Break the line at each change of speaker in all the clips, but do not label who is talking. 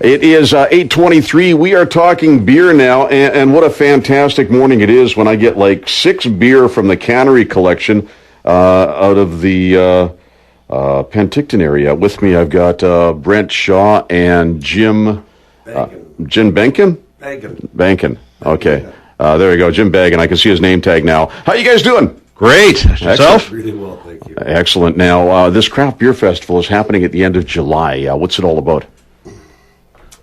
It is 8:23. We are talking beer now, and what a fantastic morning it is when I get like 6 beer from the cannery collection out of the Penticton area. With me, I've got Brent Shaw and Jim Jim Benkin? Bankin. Okay. There we go, Jim Baggin. I can see his name tag now. How you guys doing?
Great. Yourself?
Really well, thank you.
Excellent. Now, this Craft Beer Festival is happening at the end of July. What's it all about?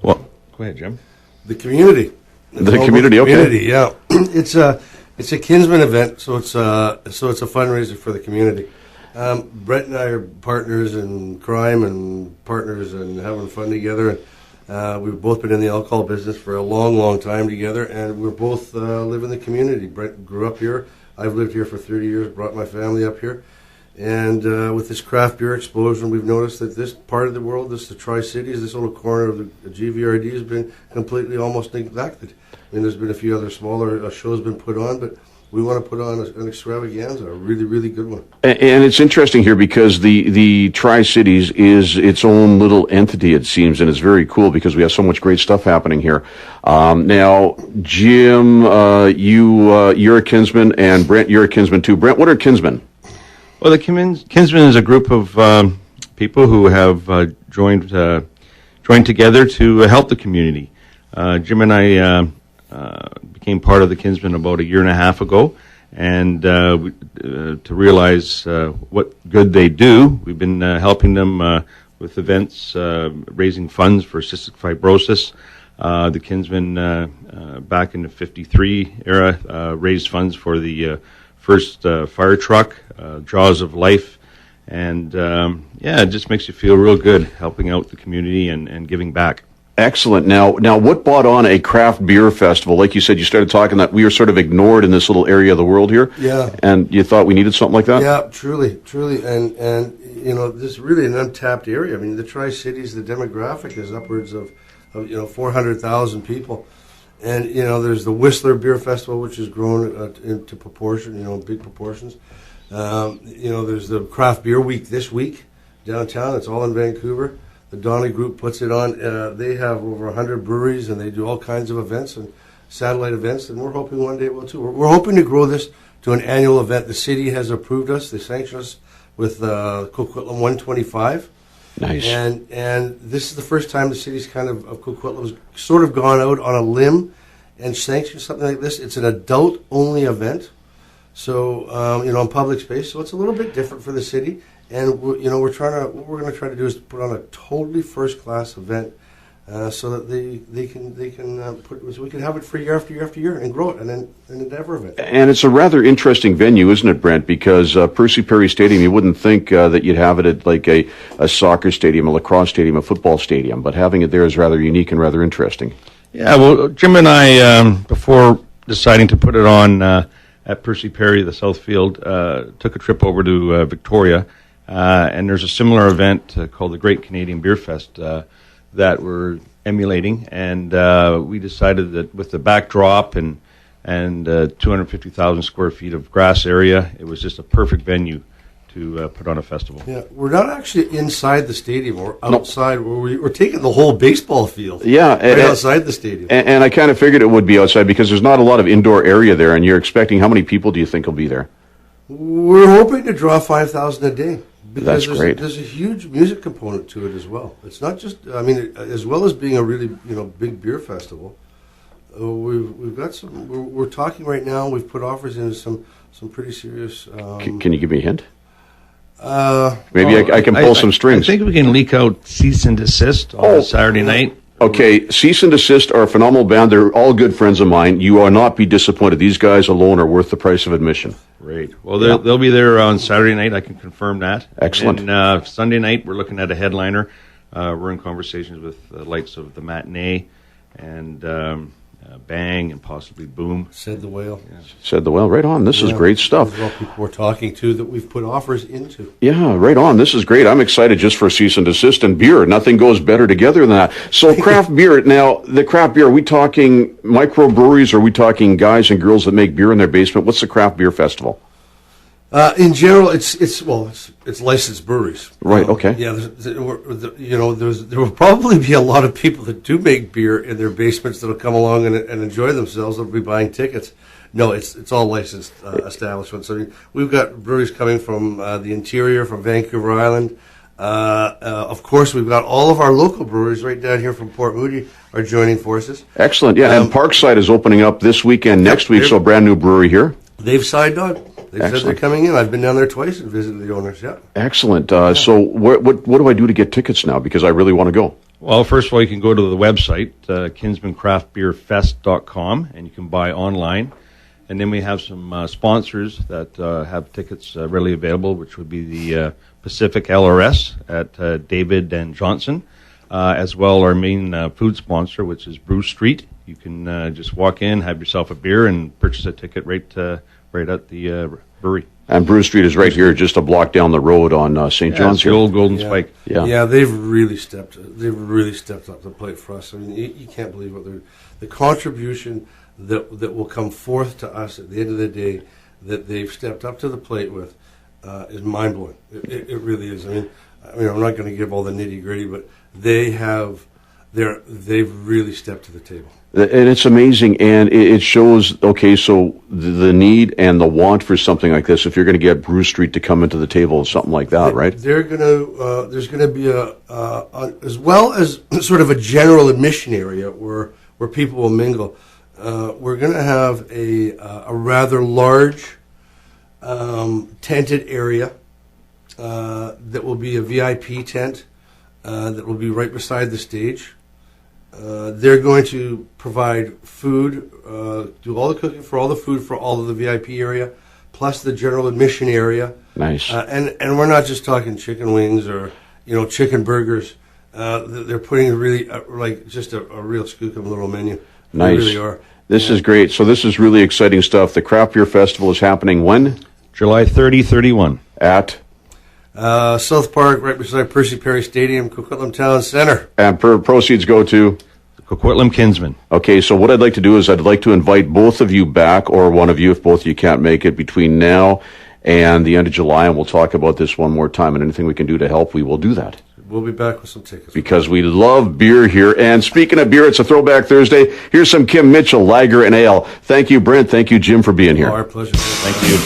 Well, go ahead, Jim.
The community.
The community, okay.
Community, yeah. It's a Kinsmen event, so it's a fundraiser for the community. Brent and I are partners in crime and partners in having fun together. We've both been in the alcohol business for a long, long time together, and we're both live in the community. Brent grew up here. I've lived here for 30 years, brought my family up here. And with this craft beer explosion, we've noticed that this part of the world, the Tri-Cities, this little corner of the GVRD has been completely almost neglected. I mean, there's been a few other smaller shows been put on, but we want to put on an extravaganza, a really, really good one.
And it's interesting here because the Tri-Cities is its own little entity, it seems, and it's very cool because we have so much great stuff happening here. Now, Jim, you're a Kinsman, and Brent, you're a Kinsman too. Brent, what are Kinsmen?
Well, the Kinsmen is a group of people who have joined together to help the community. Jim and I became part of the Kinsmen about 1.5 years ago, and to realize what good they do, we've been helping them with events, raising funds for cystic fibrosis. The Kinsmen, back in the '53 era, raised funds for the first fire truck, Jaws of Life, and it just makes you feel real good helping out the community and giving back.
Excellent. Now, what brought on a craft beer festival? Like you said, you started talking that we were sort of ignored in this little area of the world here.
Yeah.
And you thought we needed something like that?
Yeah, truly. And this is really an untapped area. I mean, the Tri-Cities, the demographic is upwards of 400,000 people. And, there's the Whistler Beer Festival, which has grown into proportion, big proportions. There's the Craft Beer Week this week downtown. It's all in Vancouver. The Donnelly Group puts it on. They have over 100 breweries, and they do all kinds of events and satellite events, and we're hoping one day it will too. We're hoping to grow this to an annual event. The city has approved us. They sanctioned us with Coquitlam 125.
Nice.
And this is the first time the city's of Coquitlam has sort of gone out on a limb and sanctioned something like this. It's an adult-only event, so, in public space. So it's a little bit different for the city. And what we're going to try to do is put on a totally first-class event, so that they can so we can have it for year after year after year and grow it, and then an endeavor event.
And it's a rather interesting venue, isn't it, Brent? Because Percy Perry Stadium, you wouldn't think that you'd have it at like a soccer stadium, a lacrosse stadium, a football stadium, but having it there is rather unique and rather interesting.
Yeah, well, Jim and I, before deciding to put it on at Percy Perry, the Southfield, took a trip over to Victoria. And there's a similar event called the Great Canadian Beer Fest that we're emulating, and we decided that with the backdrop and 250,000 square feet of grass area, it was just a perfect venue to put on a festival.
Yeah, we're not actually inside the stadium. We're outside. No. We're taking the whole baseball field.
Yeah,
outside the stadium.
And I kind of figured it would be outside because there's not a lot of indoor area there, and you're expecting how many people do you think will be there?
We're hoping to draw 5,000 a day.
That's great.
There's a huge music component to it as well. It's not just, as well as being a really, big beer festival, we've got some, we're talking right now, we've put offers into some pretty serious...
Can you give me a hint? Maybe I can pull some strings.
I think we can leak out cease and desist on Saturday night.
Okay, Cease and Desist are a phenomenal band. They're all good friends of mine. You will not be disappointed. These guys alone are worth the price of admission.
Great. Well, they'll be there on Saturday night. I can confirm that.
Excellent.
And Sunday night, we're looking at a headliner. We're in conversations with the likes of the Matinee and Bang and possibly Boom.
Said the Whale.
Yeah.
Said the Whale. Right on. This is great stuff.
These are all people we're talking to that we've put offers into.
Yeah, right on. This is great. I'm excited just for Cease and Desist and beer. Nothing goes better together than that. So craft beer. Now, the craft beer, are we talking microbreweries or are we talking guys and girls that make beer in their basement? What's the craft beer festival?
In general, it's licensed breweries.
Right. Okay.
Yeah. There will probably be a lot of people that do make beer in their basements that'll come along and enjoy themselves. They'll be buying tickets. No, it's all licensed establishments. I mean, we've got breweries coming from the interior, from Vancouver Island. Of course, we've got all of our local breweries right down here from Port Moody are joining forces.
Excellent. Yeah, and Parkside is opening up this weekend, next week, so a brand new brewery here.
They've signed on. They've said they're coming in. I've been down there twice and visited the owners. Yeah.
Excellent. So what do I do to get tickets now? Because I really want to go.
Well, first of all, you can go to the website, kinsmencraftbeerfest.com, and you can buy online. And then we have some sponsors that have tickets readily available, which would be the Pacific LRS at David and Johnson, as well our main food sponsor, which is Brew Street. You can just walk in, have yourself a beer, and purchase a ticket right at the brewery.
And Brew Street is right here, just a block down the road on St. John's.
It's the old Golden Spike.
Yeah. They've really stepped up the plate for us. I mean, you can't believe what the contribution that will come forth to us at the end of the day that they've stepped up to the plate with is mind blowing. It really is. I mean, I'm not going to give all the nitty gritty, but they've really stepped to the table.
And it's amazing, and it shows, okay, so the need and the want for something like this, if you're going to get Brew Street to come into the table, something like that, right?
There's going to be as well as sort of a general admission area where people will mingle. We're going to have a rather large tented area that will be a VIP tent that will be right beside the stage. They're going to provide food, do all the cooking for all the food for all of the VIP area, plus the general admission area.
Nice.
And we're not just talking chicken wings or chicken burgers. They're putting really just a real skookum little menu.
Nice.
They really are.
This is great. So this is really exciting stuff. The Craft Beer Festival is happening when?
July 30, 31.
At?
South Park, right beside Percy Perry Stadium, Coquitlam Town Center.
And proceeds go to?
Coquitlam Kinsmen.
Okay, so what I'd like to do is I'd like to invite both of you back, or one of you if both of you can't make it, between now and the end of July, and we'll talk about this one more time, and anything we can do to help, we will do that.
We'll be back with some tickets.
Because we love beer here. And speaking of beer, it's a Throwback Thursday. Here's some Kim Mitchell, Lager and Ale. Thank you, Brent. Thank you, Jim, for being here.
Our pleasure.
Thank you.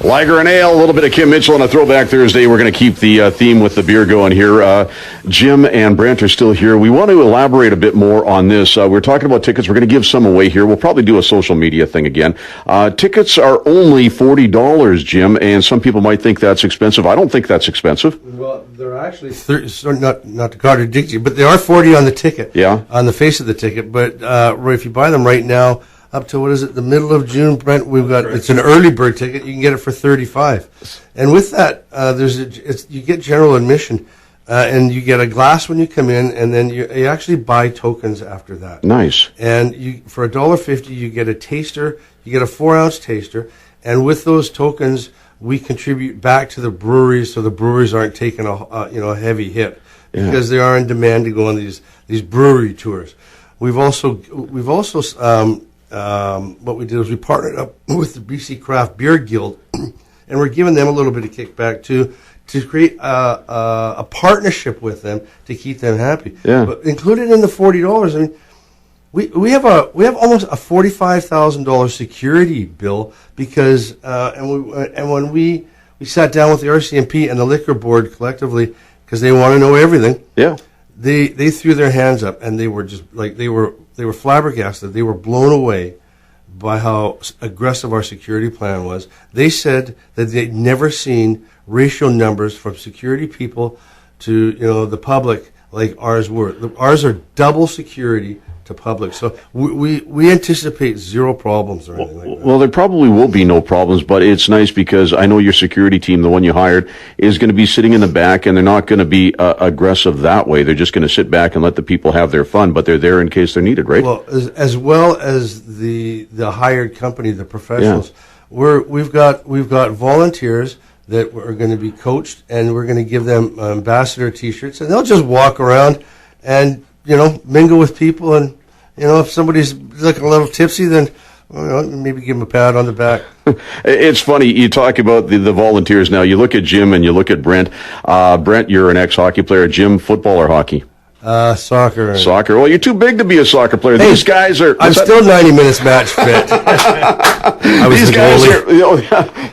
Lager and Ale, a little bit of Kim Mitchell on a Throwback Thursday. We're going to keep the theme with the beer going here. Jim and Brent are still here. We want to elaborate a bit more on this. We're talking about tickets. We're going to give some away here. We'll probably do a social media thing again. Tickets are only $40, Jim, and some people might think that's expensive. I don't think that's expensive.
Well, they're actually not to contradict you, but they are $40 on the ticket.
Yeah.
On the face of the ticket, but if you buy them right now, up to the middle of June, Brent, it's an early bird ticket. You can get it for $35, and with that, you get general admission, and you get a glass when you come in, and then you actually buy tokens after that.
Nice.
And for $1.50, you get a taster. You get a 4-ounce taster, and with those tokens, we contribute back to the breweries, so the breweries aren't taking a heavy hit because they are in demand to go on these brewery tours. We've also what we did is we partnered up with the BC Craft Beer Guild, and we're giving them a little bit of kickback too, to create a partnership with them to keep them happy.
Yeah.
But included in the $40, I mean, we have almost a $45,000 security bill because when we sat down with the RCMP and the liquor board collectively because they want to know everything.
Yeah.
They threw their hands up and they were just like they were flabbergasted. They were blown away by how aggressive our security plan was. They said that they'd never seen ratio numbers from security people to the public like ours were. Ours are double security to public. So we anticipate zero problems or anything like that.
Well, there probably will be no problems, but it's nice because I know your security team, the one you hired, is going to be sitting in the back, and they're not going to be aggressive that way. They're just going to sit back and let the people have their fun, but they're there in case they're needed, right?
Well, as well as the hired company, the professionals, we've got volunteers that are going to be coached, and we're going to give them ambassador T-shirts, and they'll just walk around and, mingle with people. And, if somebody's looking a little tipsy, then maybe give them a pat on the back.
It's funny, you talk about the volunteers now. You look at Jim and you look at Brent. Brent, you're an ex-hockey player. Jim, football or hockey?
Soccer.
Soccer. Well, you're too big to be a soccer player.
Hey,
these guys are...
I'm still 90 minutes match fit.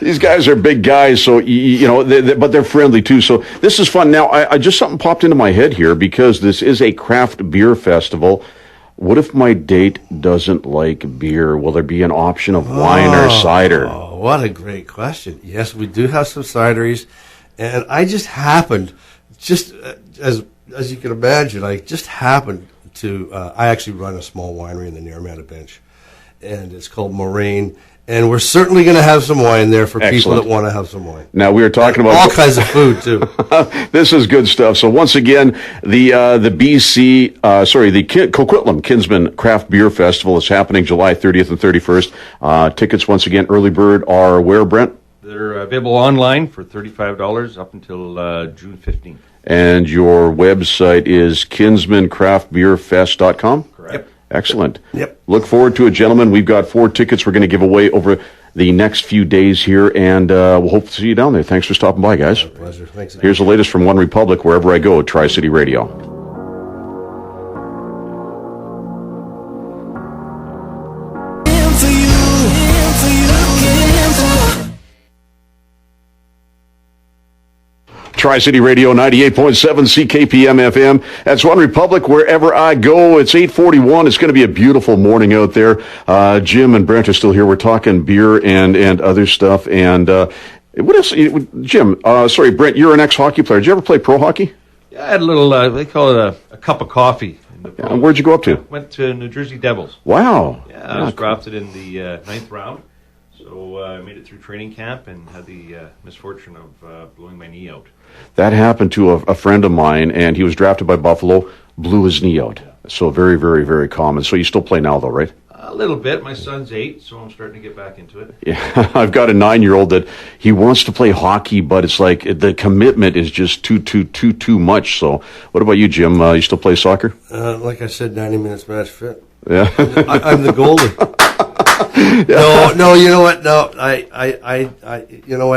These guys are big guys, so, but they're friendly, too. So this is fun. Now, I just something popped into my head here, because this is a craft beer festival. What if my date doesn't like beer? Will there be an option of wine or cider?
Oh, what a great question. Yes, we do have some cideries. And I just happened, as you can imagine, I just happened to, I actually run a small winery in the Naramata Bench, and it's called Moraine, and we're certainly going to have some wine there for people that want to have some wine.
Now, we were talking about...
all kinds of food, too.
This is good stuff. So, once again, the Coquitlam Kinsmen Craft Beer Festival is happening July 30th and 31st. Tickets, once again, early bird are where, Brent?
They're available online for $35 up until June 15th.
And your website is kinsmencraftbeerfest.com?
Correct. Yep.
Excellent.
Yep.
Look forward to it, gentlemen. We've got 4 tickets we're going to give away over the next few days here, and we'll hope to see you down there. Thanks for stopping by, guys.
My pleasure. Thanks.
Here's the latest from One Republic, wherever I go, Tri-City Radio. Tri-City Radio, 98.7 CKPM FM. That's One Republic, wherever I go. It's 8:41. It's going to be a beautiful morning out there. Jim and Brent are still here. We're talking beer and other stuff. And what else? Jim, Brent, you're an ex-hockey player. Did you ever play pro hockey?
Yeah, I had a little, they call it a cup of coffee.
And where'd you go up to?
Went to New Jersey Devils.
Wow.
Yeah, I was drafted in the 9th round. So I made it through training camp and had the misfortune of blowing my knee out.
That happened to a friend of mine, and he was drafted by Buffalo, blew his knee out. Yeah. So very, very, very common. So you still play now, though, right?
A little bit. My son's 8, so I'm starting to get back into it.
Yeah, I've got a 9-year-old that he wants to play hockey, but it's like the commitment is just too much. So what about you, Jim? You still play soccer?
Like I said, 90 minutes match fit.
Yeah.
I'm the goalie. No, you know what? No, I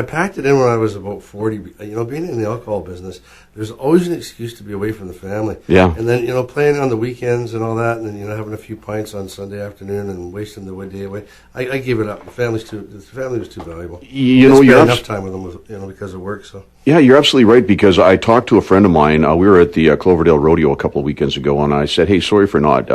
packed it in when I was about 40. Being in the alcohol business, there's always an excuse to be away from the family.
Yeah.
And then, playing on the weekends and all that, and then, having a few pints on Sunday afternoon and wasting the day away. I gave it up. The family was too valuable.
You're
enough time with them, because of work. So.
Yeah, you're absolutely right, because I talked to a friend of mine. We were at the Cloverdale Rodeo a couple of weekends ago, and I said, hey, sorry for not,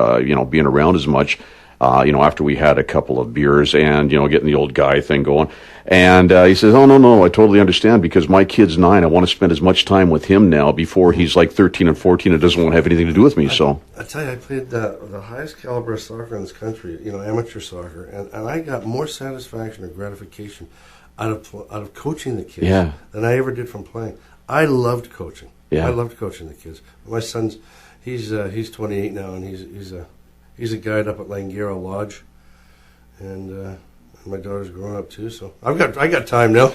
being around as much. After we had a couple of beers and, getting the old guy thing going. And he says, oh, no, I totally understand, because my kid's 9. I want to spend as much time with him now before he's like 13 and 14 and doesn't want to have anything to do with me. So
I tell you, I played the highest caliber of soccer in this country, amateur soccer, and I got more satisfaction or gratification out of coaching the kids than I ever did from playing. I loved coaching.
Yeah.
I loved coaching the kids. My son's, he's 28 now, and he's a guide up at Langara Lodge, and my daughter's growing up too. So I got time now.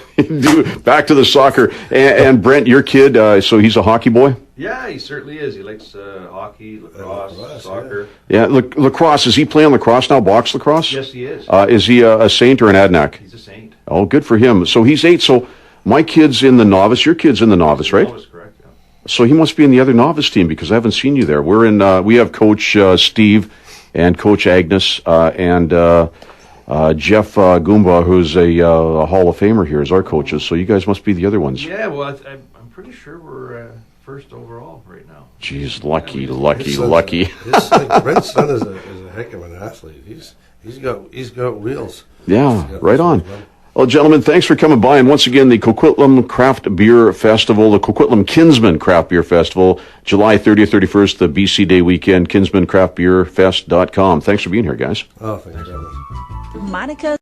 Back to the soccer, and Brent, your kid, so he's a hockey boy.
Yeah, he certainly is. He likes hockey, lacrosse, soccer.
Yeah, lacrosse. Is he playing lacrosse now? Box lacrosse?
Yes, he is.
Is he a Saint or an Adnac?
He's a Saint.
Oh, good for him. So he's 8. So my kid's in the novice. Your kid's in the novice, right?
Novice, correct. Yeah.
So he must be in the other novice team, because I haven't seen you there. We're in. We have Coach Steve and Coach Agnes and Jeff Goomba, who's a Hall of Famer here, is our coaches. So you guys must be the other ones.
Yeah, well, I'm pretty sure we're first overall right now.
Jeez, lucky.
Brent's son is a heck of an athlete. He's got wheels.
Yeah, right on. Well, gentlemen, thanks for coming by. And once again, the Coquitlam Craft Beer Festival, the Coquitlam Kinsmen Craft Beer Festival, July 30th, 31st, the BC Day weekend, kinsmencraftbeerfest.com. Thanks for being here, guys.
Oh, thank you very much.
Monica.